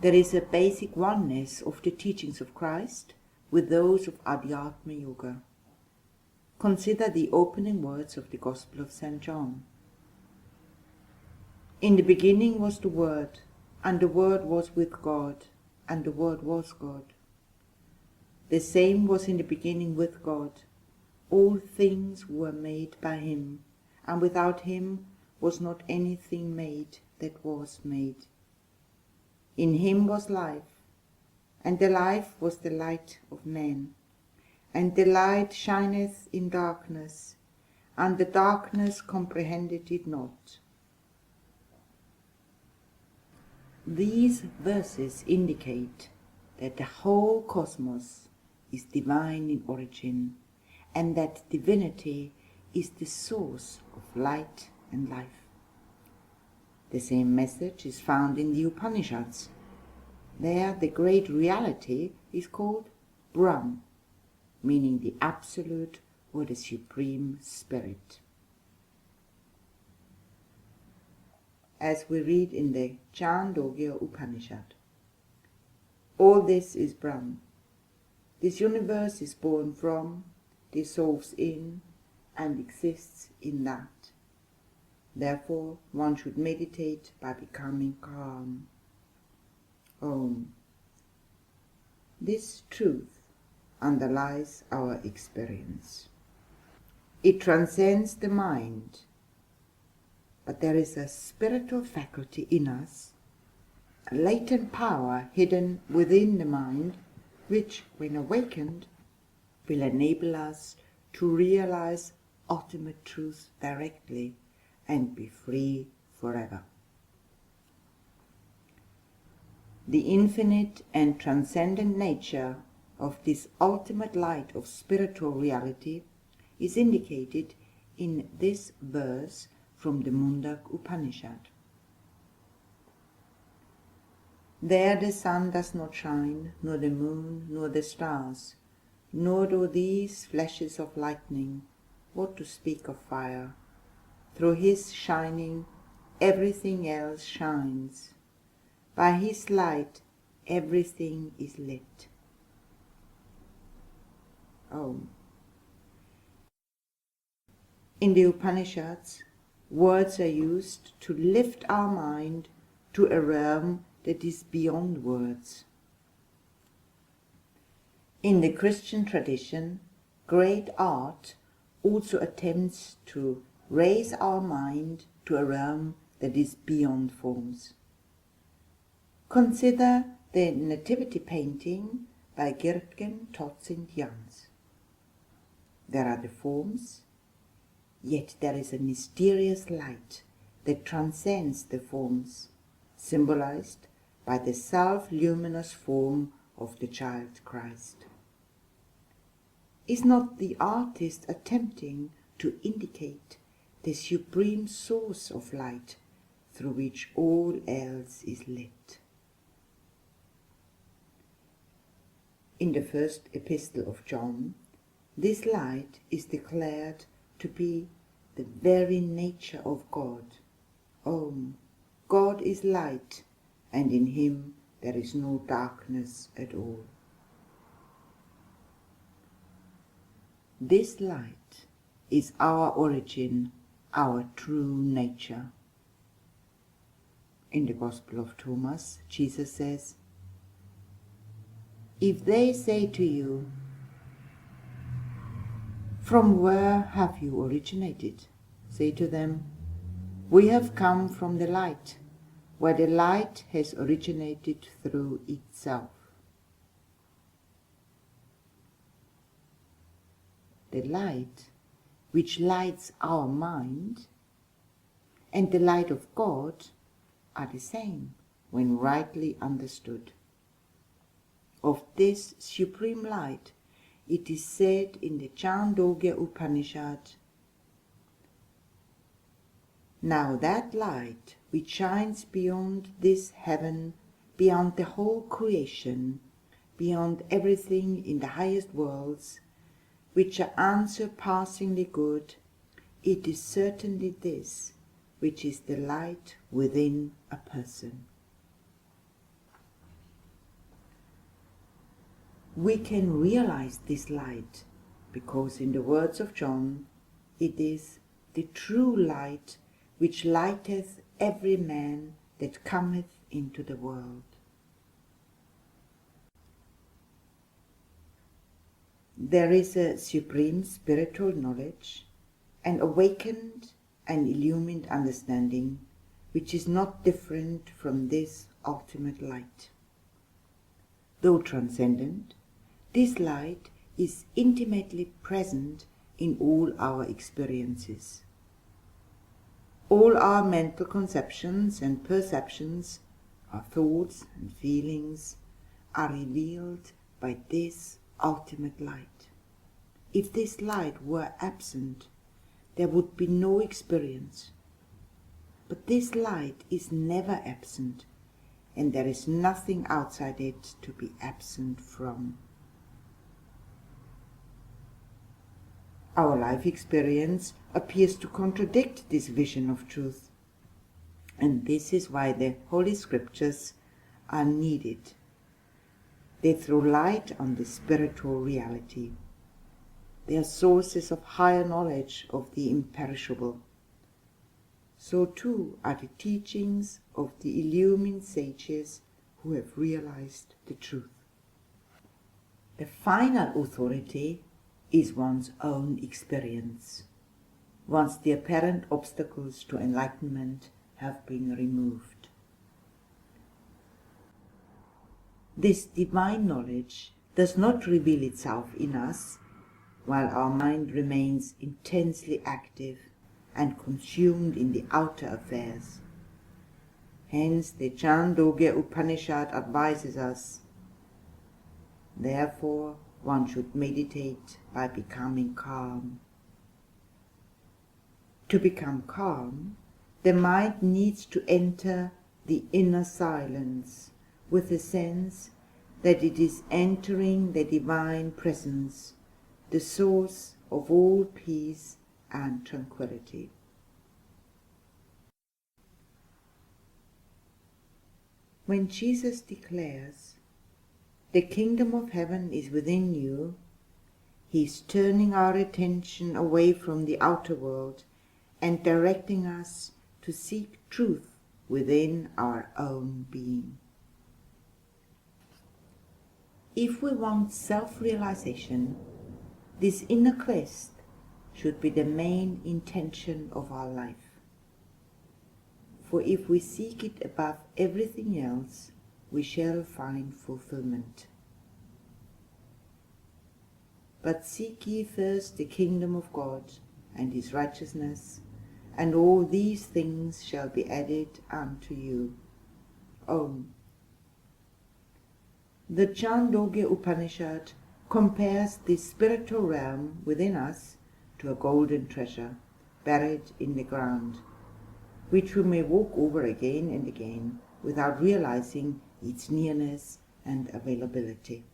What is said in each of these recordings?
There is a basic oneness of the teachings of Christ with those of Adhyatma Yoga. Consider the opening words of the Gospel of St. John. In the beginning was the Word, and the Word was with God, and the Word was God. The same was in the beginning with God. All things were made by him, and without him was not anything made that was made. In him was life, and the life was the light of men. And the light shineth in darkness, and the darkness comprehended it not. These verses indicate that the whole cosmos is divine in origin, and that divinity is the source of light and life. The same message is found in the Upanishads. There the great reality is called Brahm, meaning the Absolute or the Supreme Spirit. As we read in the Chandogya Upanishad, all this is Brahm. This universe is born from, dissolves in, and exists in that. Therefore, one should meditate by becoming calm. Om. This truth underlies our experience. It transcends the mind, but there is a spiritual faculty in us, a latent power hidden within the mind, which, when awakened, will enable us to realize ultimate truth directly and be free forever. The infinite and transcendent nature of this ultimate light of spiritual reality is indicated in this verse from the Mundak Upanishad. There the sun does not shine, nor the moon, nor the stars, nor do these flashes of lightning, what to speak of fire. Through his shining, everything else shines. By his light, everything is lit. Om. In the Upanishads, words are used to lift our mind to a realm that is beyond words. In the Christian tradition, great art also attempts to raise our mind to a realm that is beyond forms. Consider the Nativity painting by Gertgen Totzend-Jans. There are the forms, yet there is a mysterious light that transcends the forms, symbolized by the self-luminous form of the child Christ. Is not the artist attempting to indicate the supreme source of light through which all else is lit? In the first epistle of John, this light is declared to be the very nature of God. Om. God is light, and in him there is no darkness at all. This light is our origin, our true nature. In the Gospel of Thomas, Jesus says, "If they say to you, 'From where have you originated?' say to them, 'We have come from the light, where the light has originated through itself.'" The light which lights our mind and the light of God are the same when rightly understood. Of this supreme light, it is said in the Chandogya Upanishad, "Now that light which shines beyond this heaven, beyond the whole creation, beyond everything in the highest worlds, which are unsurpassingly good, it is certainly this which is the light within a person." we can realize this light, because in the words of John, it is the true light which lighteth every man that cometh into the world. There is a supreme spiritual knowledge, an awakened and illumined understanding, which is not different from this ultimate light. Though transcendent, this light is intimately present in all our experiences. All our mental conceptions and perceptions, our thoughts and feelings, are revealed by this ultimate light. If this light were absent, there would be no experience. But this light is never absent, and there is nothing outside it to be absent from. Our life experience appears to contradict this vision of truth, and this is why the Holy Scriptures are needed. They throw light on the spiritual reality. They are sources of higher knowledge of the imperishable. So too are the teachings of the illumined sages who have realized the truth. The final authority is one's own experience, once the apparent obstacles to enlightenment have been removed. This divine knowledge does not reveal itself in us while our mind remains intensely active and consumed in the outer affairs. Hence the Chandogya Upanishad advises us, therefore one should meditate by becoming calm. To become calm, the mind needs to enter the inner silence with the sense that it is entering the divine presence, the source of all peace and tranquility. When Jesus declares, "The kingdom of heaven is within you," he is turning our attention away from the outer world and directing us to seek truth within our own being. If we want self-realization, this inner quest should be the main intention of our life. For if we seek it above everything else, we shall find fulfillment. But seek ye first the kingdom of God and his righteousness, and all these things shall be added unto you. Om. The Chandogya Upanishad compares this spiritual realm within us to a golden treasure buried in the ground, which we may walk over again and again without realizing its nearness and availability.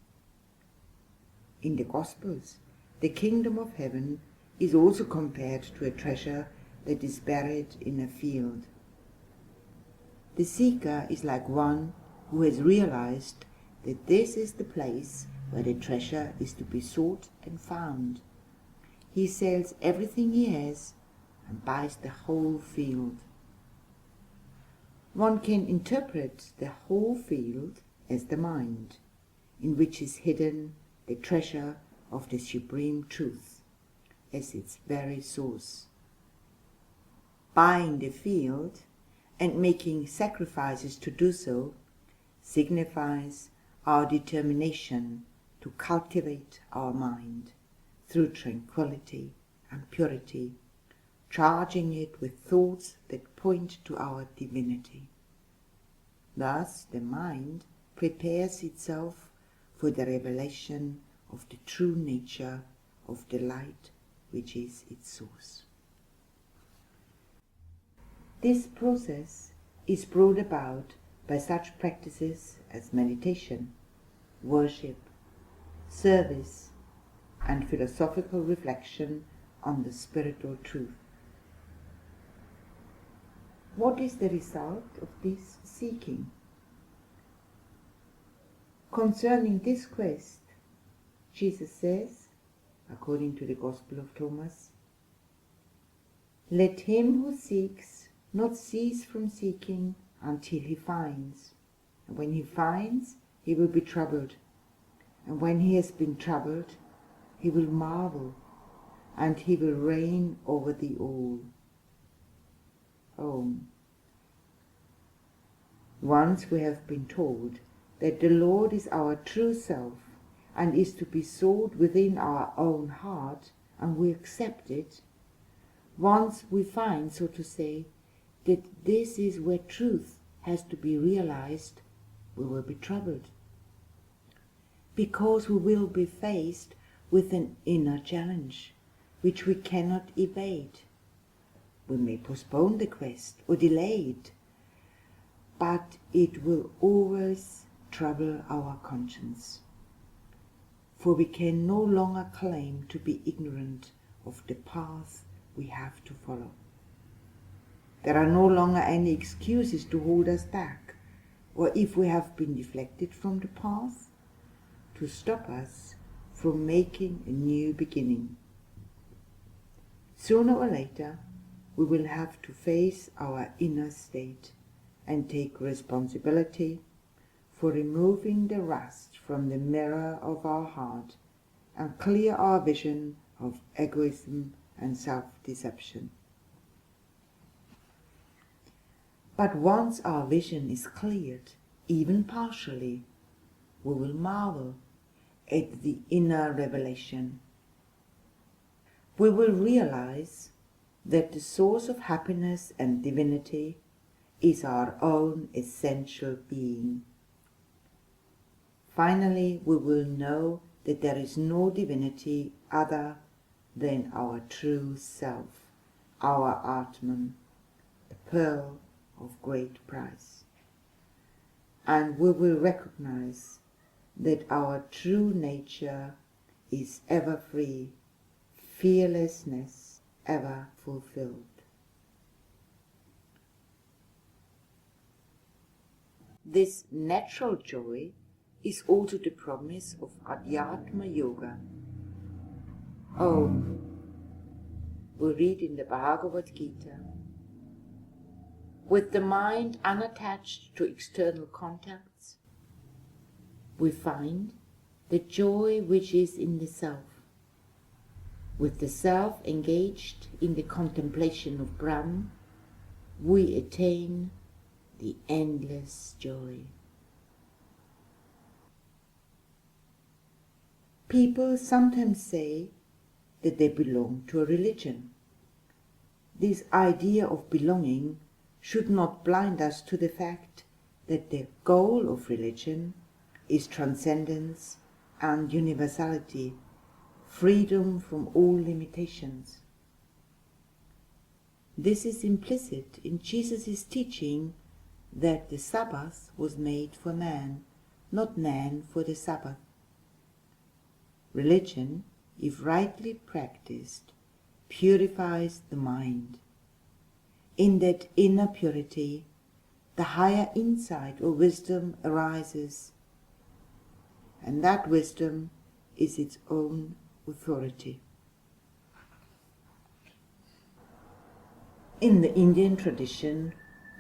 In the Gospels, the kingdom of heaven is also compared to a treasure that is buried in a field. The seeker is like one who has realized that this is the place where the treasure is to be sought and found. He sells everything he has and buys the whole field. One can interpret the whole field as the mind, in which is hidden the treasure of the supreme truth as its very source. Buying the field and making sacrifices to do so signifies our determination to cultivate our mind through tranquility and purity, charging it with thoughts that point to our divinity. Thus the mind prepares itself for the revelation of the true nature of the light which is its source. This process is brought about by such practices as meditation, worship, service, and philosophical reflection on the spiritual truth. What is the result of this seeking? Concerning this quest, Jesus says, according to the Gospel of Thomas, "Let him who seeks not cease from seeking until he finds. And when he finds, he will be troubled. And when he has been troubled, he will marvel, and he will reign over the all." Oh, once we have been told that the Lord is our true self and is to be sought within our own heart, and we accept it, once we find, so to say, that this is where truth has to be realized, we will be troubled, because we will be faced with an inner challenge which we cannot evade. We may postpone the quest or delay it, but it will always trouble our conscience, for we can no longer claim to be ignorant of the path we have to follow. There are no longer any excuses to hold us back, or if we have been deflected from the path, to stop us from making a new beginning. Sooner or later, we will have to face our inner state and take responsibility for removing the rust from the mirror of our heart and clear our vision of egoism and self-deception. But once our vision is cleared, even partially, we will marvel at the inner revelation. We will realize that the source of happiness and divinity is our own essential being. Finally, we will know that there is no divinity other than our true self, our Atman, the pearl of great price. And we will recognize that our true nature is ever free, fearlessness ever fulfilled. This natural joy is also the promise of Adhyatma Yoga. Oh, we read in the Bhagavad Gita, with the mind unattached to external contacts, we find the joy which is in the self. With the self engaged in the contemplation of Brahm, we attain the endless joy. People sometimes say that they belong to a religion. This idea of belonging should not blind us to the fact that the goal of religion is transcendence and universality, freedom from all limitations. This is implicit in Jesus' teaching that the Sabbath was made for man, not man for the Sabbath. Religion, if rightly practiced, purifies the mind. In that inner purity, the higher insight or wisdom arises, and that wisdom is its own authority. In the Indian tradition,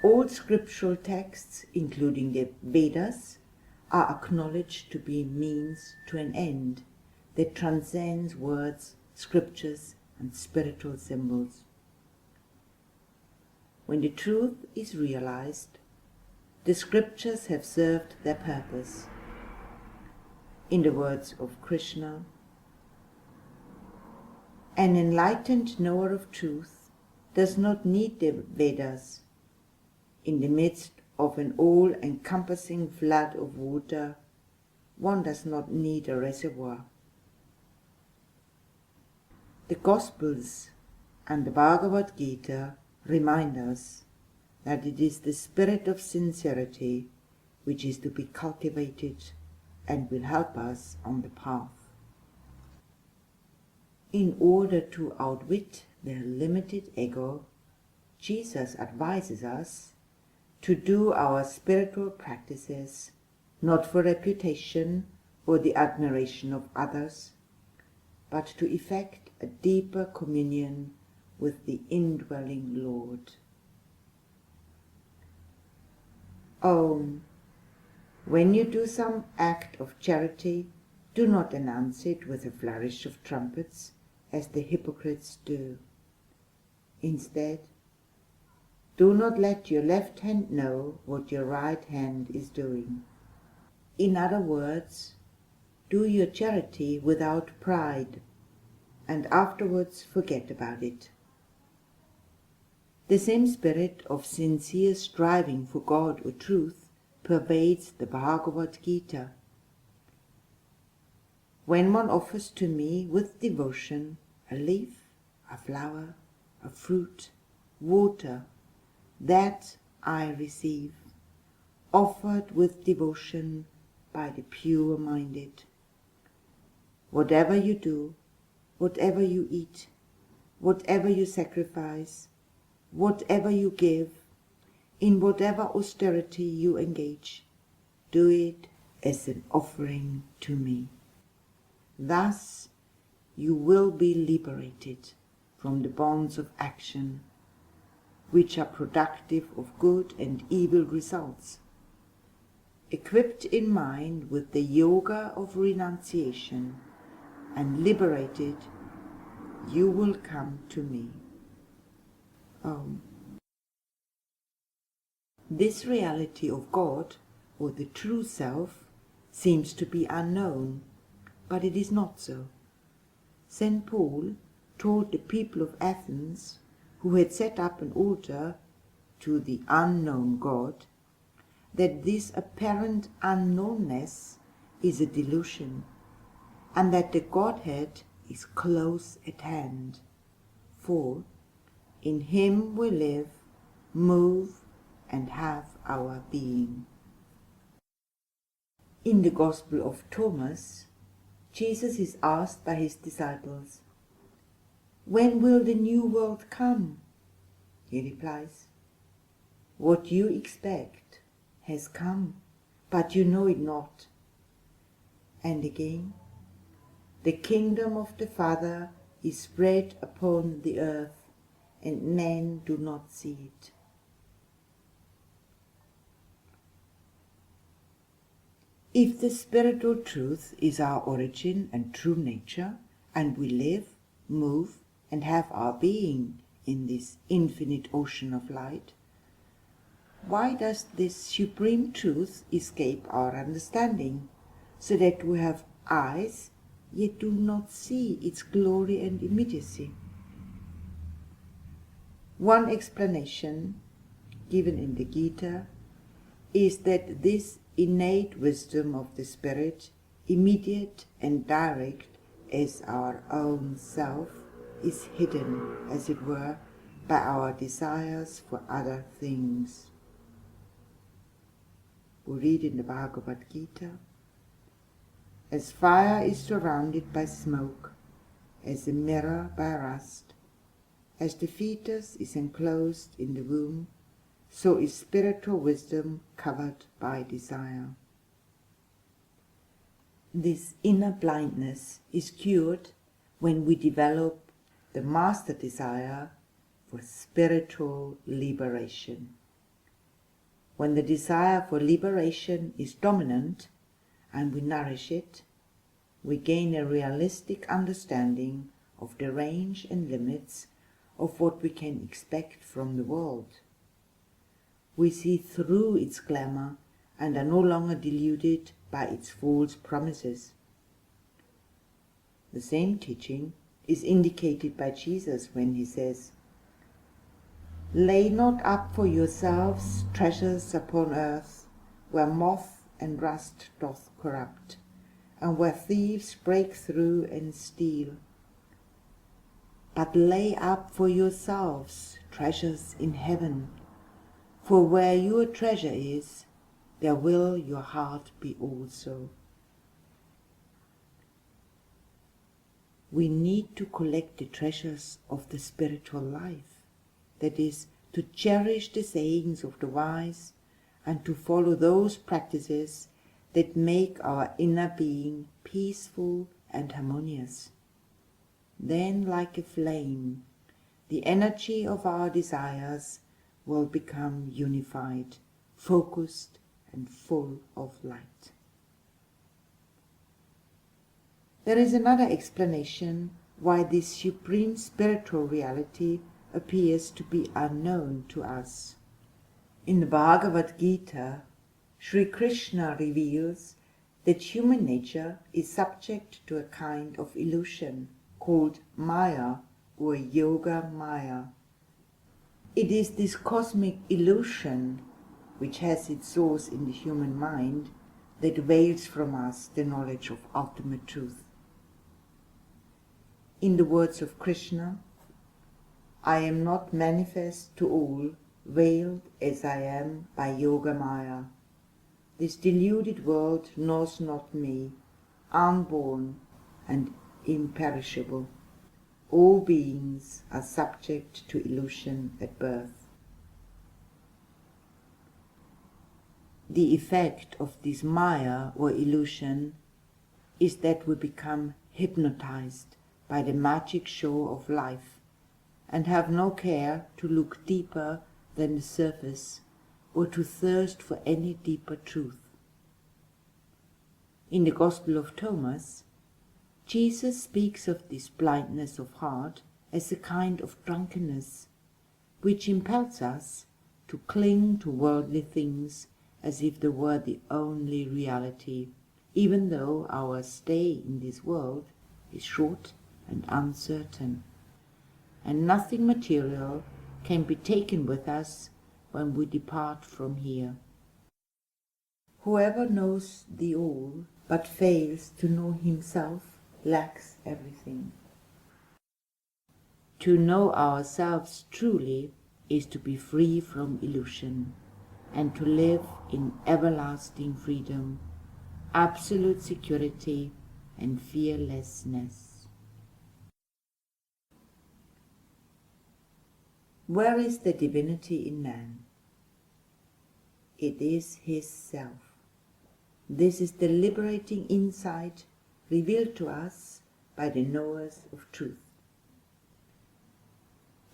all scriptural texts, including the Vedas, are acknowledged to be means to an end that transcends words, scriptures, and spiritual symbols. When the truth is realized, the scriptures have served their purpose. In the words of Krishna, an enlightened knower of truth does not need the Vedas. In the midst of an all-encompassing flood of water, one does not need a reservoir. The Gospels and the Bhagavad Gita remind us that it is the spirit of sincerity which is to be cultivated and will help us on the path. In order to outwit the limited ego, Jesus advises us to do our spiritual practices not for reputation or the admiration of others, but to effect a deeper communion with the indwelling Lord. When you do some act of charity, do not announce it with a flourish of trumpets, as the hypocrites do. Instead, do not let your left hand know what your right hand is doing. In other words, do your charity without pride, and afterwards forget about it. The same spirit of sincere striving for God or truth pervades the Bhagavad Gita. When one offers to me with devotion a leaf, a flower, a fruit, water, that I receive, offered with devotion by the pure-minded. Whatever you do, whatever you eat, whatever you sacrifice, whatever you give, in whatever austerity you engage, do it as an offering to me. Thus you will be liberated from the bonds of action, which are productive of good and evil results. Equipped in mind with the yoga of renunciation and liberated, you will come to me. This reality of God, or the true self, seems to be unknown, but it is not so. St. Paul told the people of Athens, who had set up an altar to the unknown God, that this apparent unknownness is a delusion, and that the Godhead is close at hand. For in him we live, move, and have our being. In the Gospel of Thomas, Jesus is asked by his disciples, "When will the new world come?" He replies, "What you expect has come, but you know it not." And again, "The kingdom of the Father is spread upon the earth, and men do not see it." If the spiritual truth is our origin and true nature, and we live, move, and have our being in this infinite ocean of light, why does this supreme truth escape our understanding, so that we have eyes, yet do not see its glory and immediacy? One explanation, given in the Gita, is that this innate wisdom of the Spirit, immediate and direct as our own self, is hidden, as it were, by our desires for other things. We read in the Bhagavad Gita, "As fire is surrounded by smoke, as a mirror by rust, as the fetus is enclosed in the womb, so is spiritual wisdom covered by desire." This inner blindness is cured when we develop the master desire for spiritual liberation. When the desire for liberation is dominant and we nourish it, we gain a realistic understanding of the range and limits of what we can expect from the world. We see through its glamour and are no longer deluded by its false promises. The same teaching is indicated by Jesus when he says, "Lay not up for yourselves treasures upon earth, where moth and rust doth corrupt, and where thieves break through and steal. But lay up for yourselves treasures in heaven, for where your treasure is, there will your heart be also." We need to collect the treasures of the spiritual life, that is, to cherish the sayings of the wise and to follow those practices that make our inner being peaceful and harmonious. Then, like a flame, the energy of our desires will become unified, focused, and full of light. There is another explanation why this supreme spiritual reality appears to be unknown to us. In the Bhagavad Gita, Sri Krishna reveals that human nature is subject to a kind of illusion called Maya or Yoga Maya. It is this cosmic illusion, which has its source in the human mind, that veils from us the knowledge of ultimate truth. In the words of Krishna, I am not manifest to all, veiled as I am by Yoga Maya. This deluded world knows not me, unborn and imperishable. All beings are subject to illusion at birth. The effect of this Maya or illusion is that we become hypnotized by the magic show of life and have no care to look deeper than the surface or to thirst for any deeper truth. In the Gospel of Thomas, Jesus speaks of this blindness of heart as a kind of drunkenness, which impels us to cling to worldly things as if they were the only reality, even though our stay in this world is short and uncertain, and nothing material can be taken with us when we depart from here. Whoever knows the all but fails to know himself lacks everything. To know ourselves truly is to be free from illusion and to live in everlasting freedom, absolute security, and fearlessness. Where is the divinity in man? It is his self. This is the liberating insight revealed to us by the knowers of truth.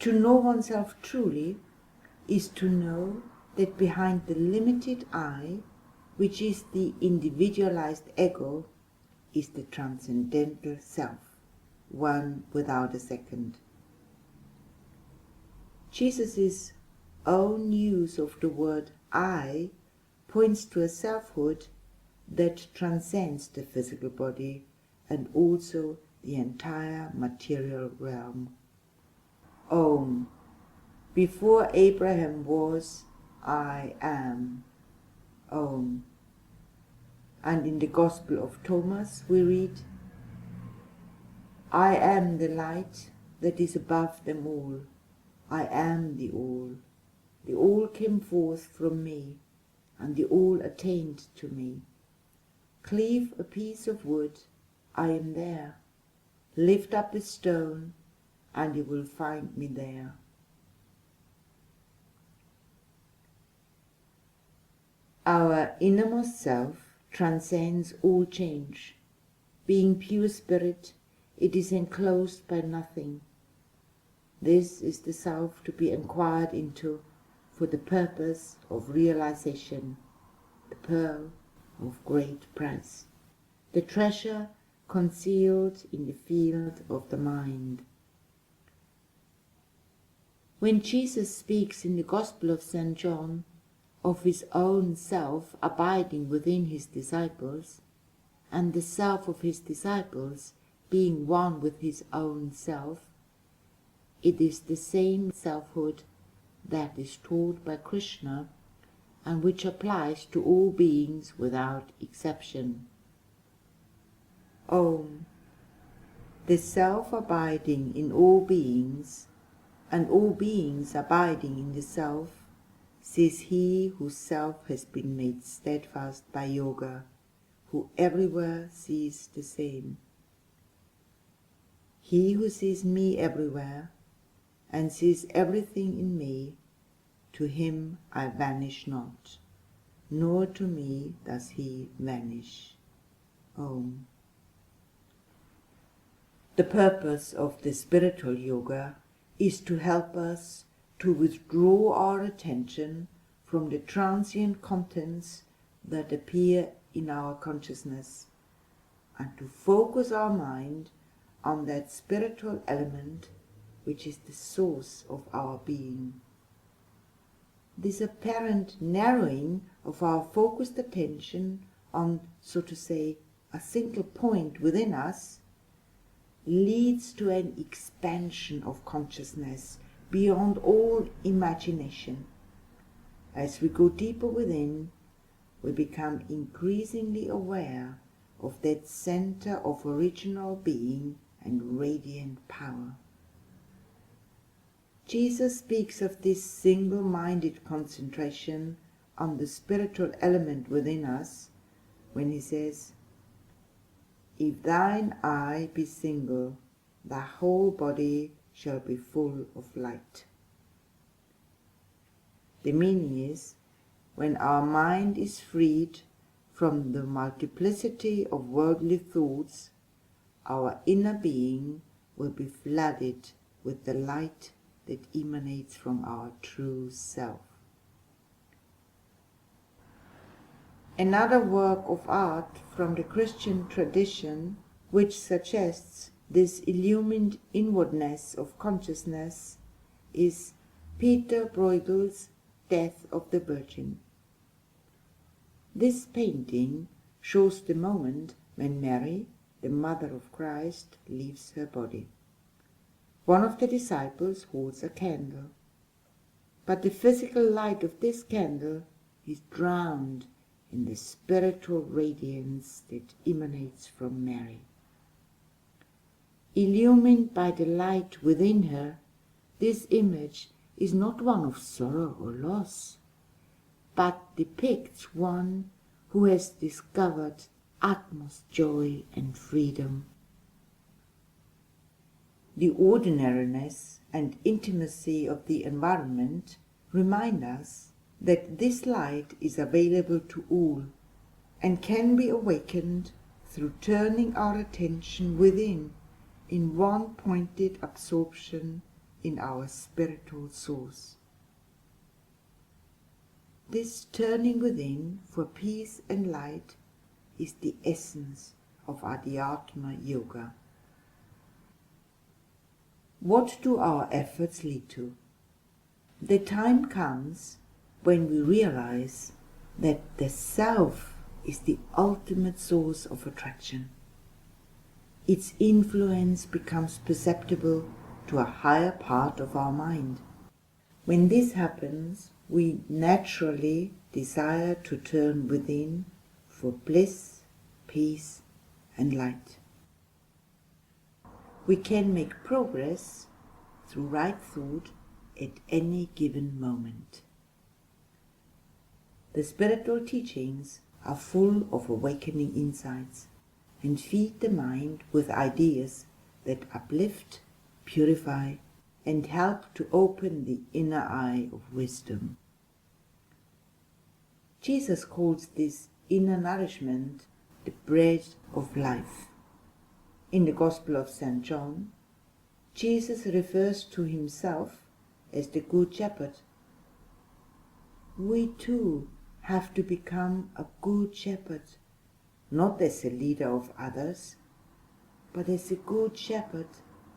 To know oneself truly is to know that behind the limited I, which is the individualized ego, is the transcendental self, one without a second. Jesus' own use of the word I points to a selfhood that transcends the physical body and also the entire material realm. Om. Before Abraham was, I am. Om. And in the Gospel of Thomas we read, I am the light that is above them all. I am the all. The all came forth from me, and the all attained to me. Cleave a piece of wood, I am there. Lift up a stone, and you will find me there. Our innermost self transcends all change. Being pure spirit, it is enclosed by nothing. This is the self to be inquired into for the purpose of realization, the pearl of great price, the treasure concealed in the field of the mind. When Jesus speaks in the Gospel of St. John of his own self abiding within his disciples, and the self of his disciples being one with his own self, it is the same selfhood that is taught by Krishna and which applies to all beings without exception. Om. The self abiding in all beings, and all beings abiding in the self, says he whose self has been made steadfast by yoga, who everywhere sees the same. He who sees me everywhere, and sees everything in me, to him I vanish not. nor to me does he vanish. Om. The purpose of the spiritual yoga is to help us to withdraw our attention from the transient contents that appear in our consciousness and to focus our mind on that spiritual element which is the source of our being. This apparent narrowing of our focused attention on, so to say, a single point within us leads to an expansion of consciousness beyond all imagination. As we go deeper within, we become increasingly aware of that center of original being and radiant power. Jesus speaks of this single-minded concentration on the spiritual element within us when he says, "If thine eye be single, thy whole body shall be full of light." The meaning is, when our mind is freed from the multiplicity of worldly thoughts, our inner being will be flooded with the light that emanates from our true self. Another work of art from the Christian tradition which suggests this illumined inwardness of consciousness is Peter Bruegel's Death of the Virgin. This painting shows the moment when Mary, the mother of Christ, leaves her body. One of the disciples holds a candle, but the physical light of this candle is drowned in the spiritual radiance that emanates from Mary. Illumined by the light within her, this image is not one of sorrow or loss, but depicts one who has discovered utmost joy and freedom. The ordinariness and intimacy of the environment remind us that this light is available to all and can be awakened through turning our attention within in one pointed absorption in our spiritual source. This turning within for peace and light is the essence of Adhyatma Yoga. What do our efforts lead to? The time comes when we realize that the self is the ultimate source of attraction. Its influence becomes perceptible to a higher part of our mind. When this happens, we naturally desire to turn within for bliss, peace, and light. We can make progress through right thought at any given moment. The spiritual teachings are full of awakening insights and feed the mind with ideas that uplift, purify, and help to open the inner eye of wisdom. Jesus calls this inner nourishment the bread of life. In the Gospel of St. John, Jesus refers to himself as the Good Shepherd. We too have to become a good shepherd, not as a leader of others, but as a good shepherd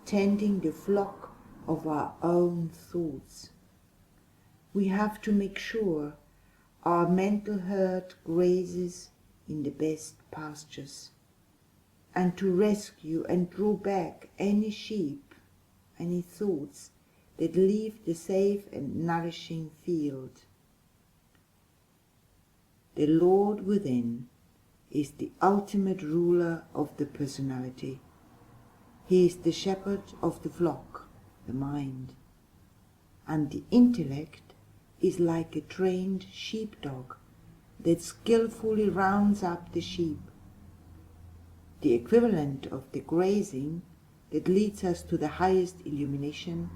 tending the flock of our own thoughts. We have to make sure our mental herd grazes in the best pastures, and to rescue and draw back any sheep, any thoughts that leave the safe and nourishing field. The Lord within is the ultimate ruler of the personality. He is the shepherd of the flock, the mind, and the intellect is like a trained sheepdog that skillfully rounds up the sheep. The equivalent of the grazing that leads us to the highest illumination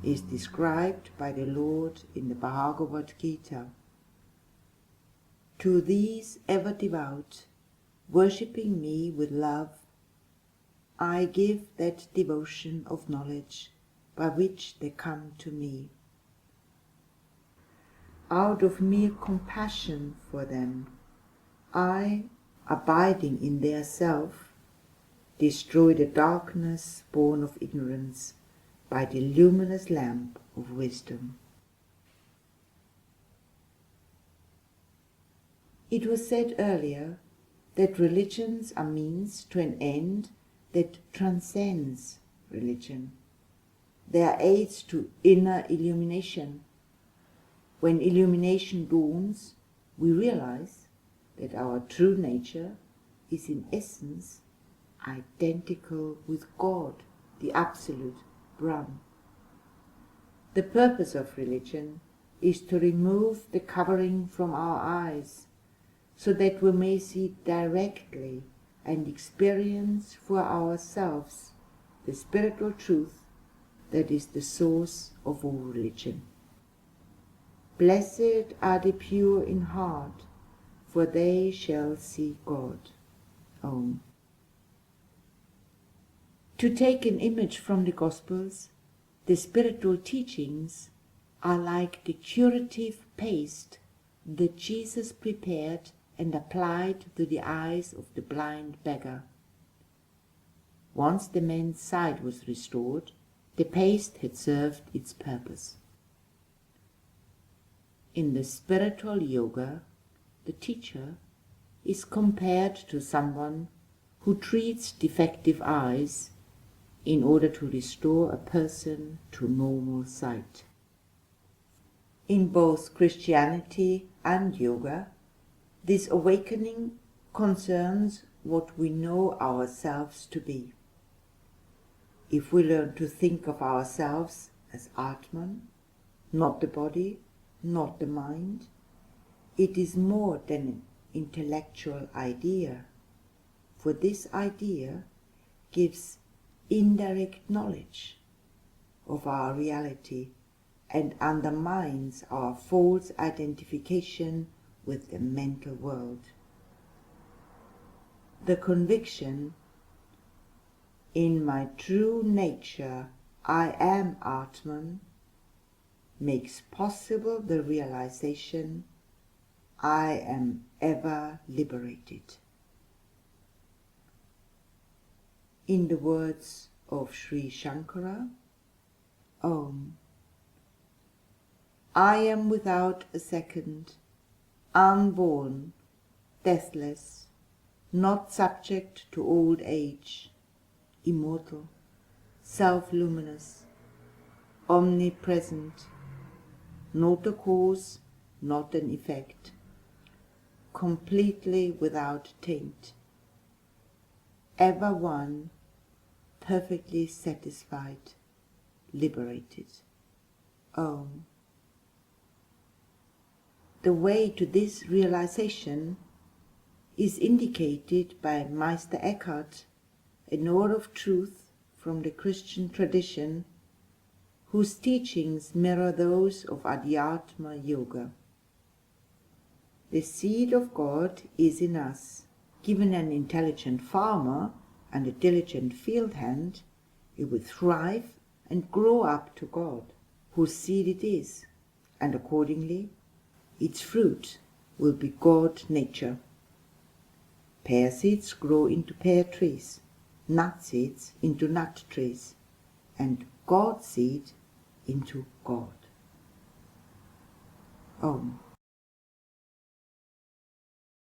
is described by the Lord in the Bhagavad Gita. To these ever devout, worshipping me with love, I give that devotion of knowledge by which they come to me. Out of mere compassion for them, I, abiding in their self, destroy the darkness born of ignorance by the luminous lamp of wisdom. It was said earlier that religions are means to an end that transcends religion. They are aids to inner illumination. When illumination dawns, we realize that our true nature is in essence identical with God, the Absolute Brahm. The purpose of religion is to remove the covering from our eyes, so that we may see directly and experience for ourselves the spiritual truth that is the source of all religion. Blessed are the pure in heart, for they shall see God. Om. To take an image from the Gospels, the spiritual teachings are like the curative paste that Jesus prepared and applied to the eyes of the blind beggar. Once the man's sight was restored, the paste had served its purpose. In the spiritual yoga, the teacher is compared to someone who treats defective eyes in order to restore a person to normal sight. In both Christianity and yoga, this awakening concerns what we know ourselves to be. If we learn to think of ourselves as Atman, not the body, not the mind, it is more than an intellectual idea, for this idea gives indirect knowledge of our reality and undermines our false identification with the mental world. The conviction, in my true nature I am Atman, makes possible the realization I am ever liberated. In the words of Sri Shankara, Om. I am without a second, unborn, deathless, not subject to old age, immortal, self-luminous, omnipresent, not a cause, not an effect, completely without taint, ever one, perfectly satisfied, liberated. Om. The way to this realization is indicated by Meister Eckhart, a knower of truth from the Christian tradition, whose teachings mirror those of Adhyatma Yoga. The seed of God is in us. Given an intelligent farmer and a diligent field hand, it will thrive and grow up to God, whose seed it is, and accordingly its fruit will be God nature. Pear seeds grow into pear trees, nut seeds into nut trees, and God seed into God. Om.